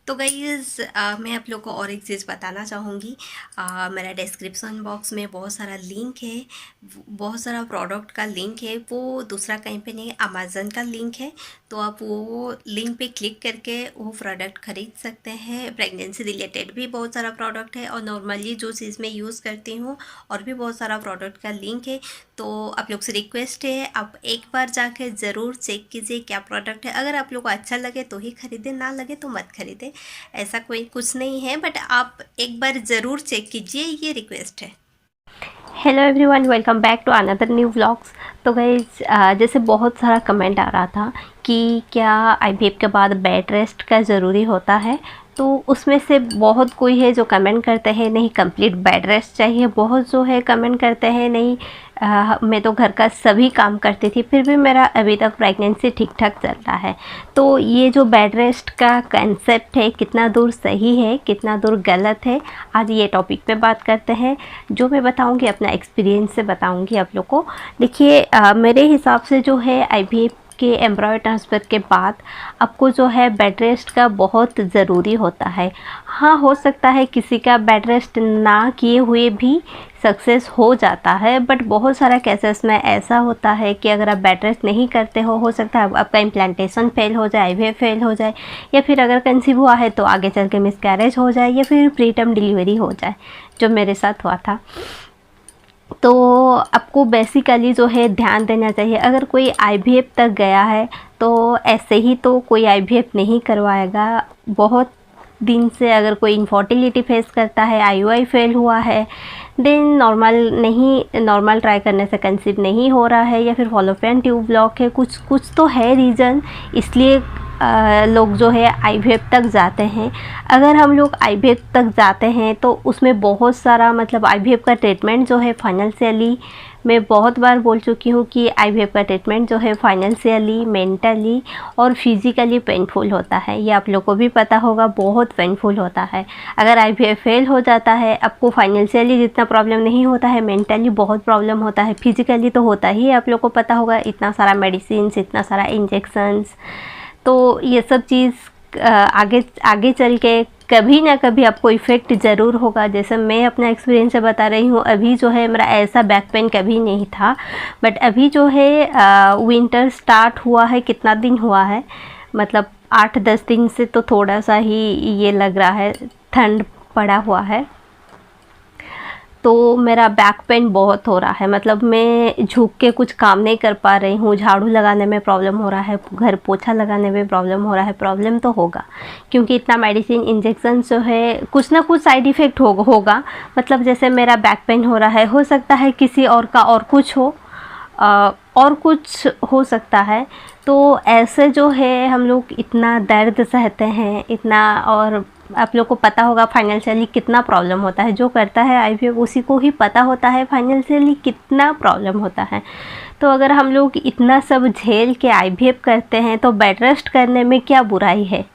तो गाइस मैं आप लोग को और एक चीज़ बताना चाहूँगी। मेरा डिस्क्रिप्शन बॉक्स में बहुत सारा लिंक है, बहुत सारा प्रोडक्ट का लिंक है। वो दूसरा कहीं पे नहीं, अमेज़न का लिंक है। तो आप वो लिंक पे क्लिक करके वो प्रोडक्ट ख़रीद सकते हैं। प्रेगनेंसी रिलेटेड भी बहुत सारा प्रोडक्ट है और नॉर्मली जो चीज़ मैं यूज़ करती हूँ और भी बहुत सारा प्रोडक्ट का लिंक है। तो आप लोग से रिक्वेस्ट है, आप एक बार जाके ज़रूर चेक कीजिए क्या प्रोडक्ट है। अगर आप लोग को अच्छा लगे तो ही ख़रीदें, ना लगे तो मत ख़रीदें। ऐसा कोई कुछ नहीं है, बट आप एक बार ज़रूर चेक कीजिए, ये रिक्वेस्ट है। Hello everyone, welcome back to another new vlogs. तो गाइज जैसे बहुत सारा कमेंट आ रहा था कि क्या आईवीएफ के बाद बेड रेस्ट का ज़रूरी होता है। तो उसमें से बहुत कोई है जो कमेंट करते हैं नहीं कंप्लीट बेड रेस्ट चाहिए, बहुत जो है कमेंट करते हैं नहीं मैं तो घर का सभी काम करती थी फिर भी मेरा अभी तक प्रेगनेंसी ठीक ठाक चल रहा है। तो ये जो बेड रेस्ट का कंसेप्ट है कितना दूर सही है कितना दूर गलत है, आज ये टॉपिक पे बात करते हैं। जो मैं बताऊंगी अपना एक्सपीरियंस से बताऊंगी आप लोग को। देखिए मेरे हिसाब से जो है आईवीएफ के एम्ब्रॉयडरी ट्रांसफ़र के बाद आपको जो है बेड रेस्ट का बहुत ज़रूरी होता है। हाँ, हो सकता है किसी का बेड रेस्ट ना किए हुए भी सक्सेस हो जाता है, बट बहुत सारा केसेस में ऐसा होता है कि अगर आप बेड रेस्ट नहीं करते हो सकता है आपका इम्प्लांटेशन फेल हो जाए, आईवीएफ फेल हो जाए, या फिर अगर कंसीव हुआ है तो आगे चल के मिसकैरेज हो जाए या फिर प्रीटर्म डिलीवरी हो जाए, जो मेरे साथ हुआ था। तो आपको बेसिकली जो है ध्यान देना चाहिए। अगर कोई आईवीएफ तक गया है तो ऐसे ही तो कोई आईवीएफ नहीं करवाएगा। बहुत दिन से अगर कोई इनफर्टिलिटी फेस करता है, आईयूआई फेल हुआ है, देन नॉर्मल ट्राई करने से कंसीव नहीं हो रहा है, या फिर फॉलोपियन ट्यूब ब्लॉक है, कुछ तो है रीज़न, इसलिए लोग जो है आईवीएफ तक जाते हैं। अगर हम लोग आईवीएफ तक जाते हैं तो उसमें बहुत सारा मतलब आईवीएफ का ट्रीटमेंट जो है फाइनेंशियली, मैं बहुत बार बोल चुकी हूँ कि आईवीएफ का ट्रीटमेंट जो है फाइनेंशियली, मेंटली और फिज़िकली पेनफुल होता है। ये आप लोग को भी पता होगा, बहुत पेनफुल होता है। अगर आईवीएफ फेल हो जाता है, आपको फाइनेंशियली जितना प्रॉब्लम नहीं होता है, मेंटली बहुत प्रॉब्लम होता है, फिज़िकली तो होता ही है। आप लोग को पता होगा, इतना सारा मेडिसिन, इतना सारा इंजेक्शंस, तो ये सब चीज़ आगे आगे चल के कभी ना कभी आपको इफ़ेक्ट ज़रूर होगा। जैसे मैं अपना एक्सपीरियंस से बता रही हूँ, अभी जो है मेरा ऐसा बैक पेन कभी नहीं था, बट अभी जो है विंटर स्टार्ट हुआ है, कितना दिन हुआ है, मतलब 8-10 दिन से तो थोड़ा सा ही ये लग रहा है, ठंड पड़ा हुआ है, तो मेरा बैक पेन बहुत हो रहा है। मतलब मैं झुक के कुछ काम नहीं कर पा रही हूँ, झाड़ू लगाने में प्रॉब्लम हो रहा है, घर पोछा लगाने में प्रॉब्लम हो रहा है। प्रॉब्लम तो होगा क्योंकि इतना मेडिसिन, इंजेक्शन जो है कुछ ना कुछ साइड इफ़ेक्ट होगा। मतलब जैसे मेरा बैक पेन हो रहा है, हो सकता है किसी और का और कुछ हो, और कुछ हो सकता है। तो ऐसे जो है हम लोग इतना दर्द सहते हैं, इतना, और आप लोग को पता होगा फाइनेंशियली कितना प्रॉब्लम होता है। जो करता है आईवीएफ उसी को ही पता होता है फाइनेंशियली कितना प्रॉब्लम होता है। तो अगर हम लोग इतना सब झेल के आईवीएफ करते हैं तो बेड रेस्ट करने में क्या बुराई है।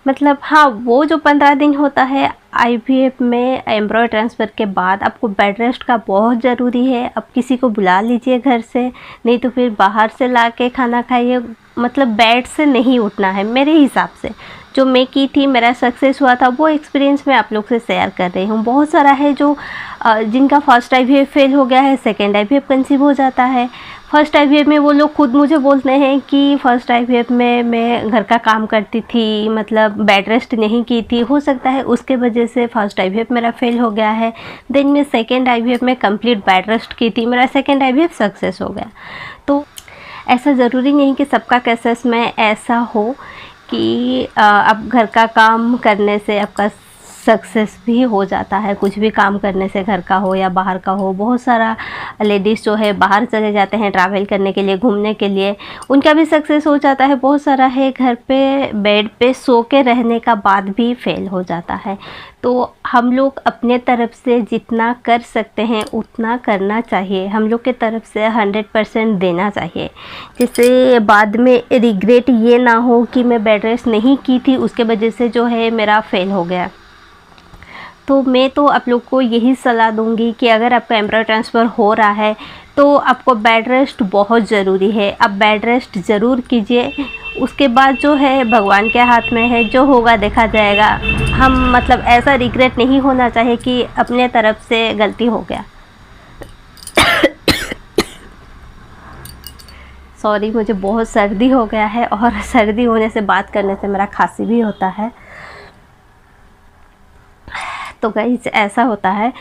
मतलब हाँ, वो जो 15 दिन होता है आईवीएफ में एम्ब्रॉयडरी ट्रांसफ़र के बाद, आपको बेड रेस्ट का बहुत ज़रूरी है। आप किसी को बुला लीजिए घर से, नहीं तो फिर बाहर से ला के खाना खाइए। मतलब बेड से नहीं उठना है मेरे हिसाब से। जो मैं की थी, मेरा सक्सेस हुआ था, वो एक्सपीरियंस मैं आप लोग से शेयर कर रही हूँ। बहुत सारा है जो जिनका फर्स्ट आईवीएफ फेल हो गया है, सेकेंड आईवीएफ कंसीव हो जाता है। फर्स्ट आईवीएफ में वो लोग खुद मुझे बोलते हैं कि फ़र्स्ट आईवीएफ में मैं घर का काम करती थी, मतलब बेड रेस्ट नहीं की थी, हो सकता है उसके वजह से फर्स्ट आईवीएफ मेरा फेल हो गया है। देन मैं सेकेंड आईवीएफ में कंप्लीट बेड रेस्ट की थी, मेरा सेकेंड आईवीएफ सक्सेस हो गया। तो ऐसा ज़रूरी नहीं कि सबका केसेस में ऐसा हो कि अब घर का काम करने से आपका सक्सेस भी हो जाता है। कुछ भी काम करने से, घर का हो या बाहर का हो, बहुत सारा लेडीज़ जो है बाहर चले जाते हैं ट्रैवल करने के लिए, घूमने के लिए, उनका भी सक्सेस हो जाता है। बहुत सारा है घर पे बेड पे सो के रहने का बाद भी फेल हो जाता है। तो हम लोग अपने तरफ से जितना कर सकते हैं उतना करना चाहिए। हम लोग के तरफ से 100% देना चाहिए, जिससे बाद में रिग्रेट ये ना हो कि मैं बेड रेस्ट नहीं की थी, उसके वजह से जो है मेरा फेल हो गया। तो मैं तो आप लोग को यही सलाह दूंगी कि अगर आपका एम्ब्रॉयडरी ट्रांसफ़र हो रहा है तो आपको बेड रेस्ट बहुत ज़रूरी है। आप बेड रेस्ट ज़रूर कीजिए। उसके बाद जो है भगवान के हाथ में है, जो होगा देखा जाएगा। हम मतलब ऐसा रिग्रेट नहीं होना चाहिए कि अपने तरफ से गलती हो गया। सॉरी, मुझे बहुत सर्दी हो गया है और सर्दी होने से बात करने से मेरा खांसी भी होता है। तो गाइस ऐसा होता है।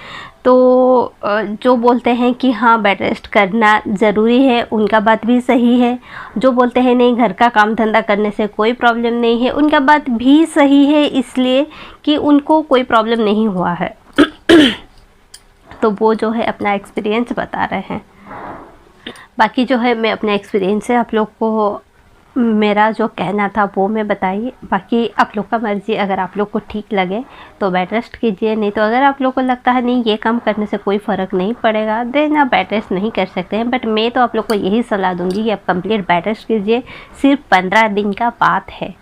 तो जो बोलते हैं कि हाँ बेड रेस्ट करना ज़रूरी है, उनका बात भी सही है। जो बोलते हैं नहीं घर का काम धंधा करने से कोई प्रॉब्लम नहीं है, उनका बात भी सही है, इसलिए कि उनको कोई प्रॉब्लम नहीं हुआ है। तो वो जो है अपना एक्सपीरियंस बता रहे हैं। बाकी जो है मैं अपना एक्सपीरियंस से आप लोग को मेरा जो कहना था वो मैं बताइए। बाकी आप लोग का मर्ज़ी, अगर आप लोग को ठीक लगे तो बेड रेस्ट कीजिए, नहीं तो अगर आप लोग को लगता है नहीं ये काम करने से कोई फ़र्क नहीं पड़ेगा देन आप बेड रेस्ट नहीं कर सकते हैं। बट मैं तो आप लोग को यही सलाह दूंगी कि आप कंप्लीट बेड रेस्ट कीजिए। सिर्फ 15 दिन का बात है।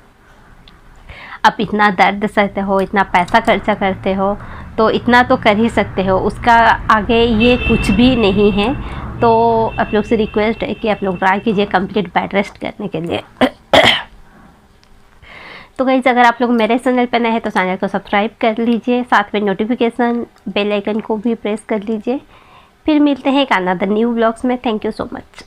आप इतना दर्द सहते हो, इतना पैसा खर्चा करते हो, तो इतना तो कर ही सकते हो, उसका आगे ये कुछ भी नहीं है। तो आप लोग से रिक्वेस्ट है कि आप लोग ट्राई कीजिए कंप्लीट बेड रेस्ट करने के लिए। तो गाइस अगर आप लोग मेरे चैनल पर नए हैं तो चैनल को सब्सक्राइब कर लीजिए, साथ में नोटिफिकेशन बेल आइकन को भी प्रेस कर लीजिए। फिर मिलते हैं एक अनदर न्यू व्लॉग्स में। Thank you so much.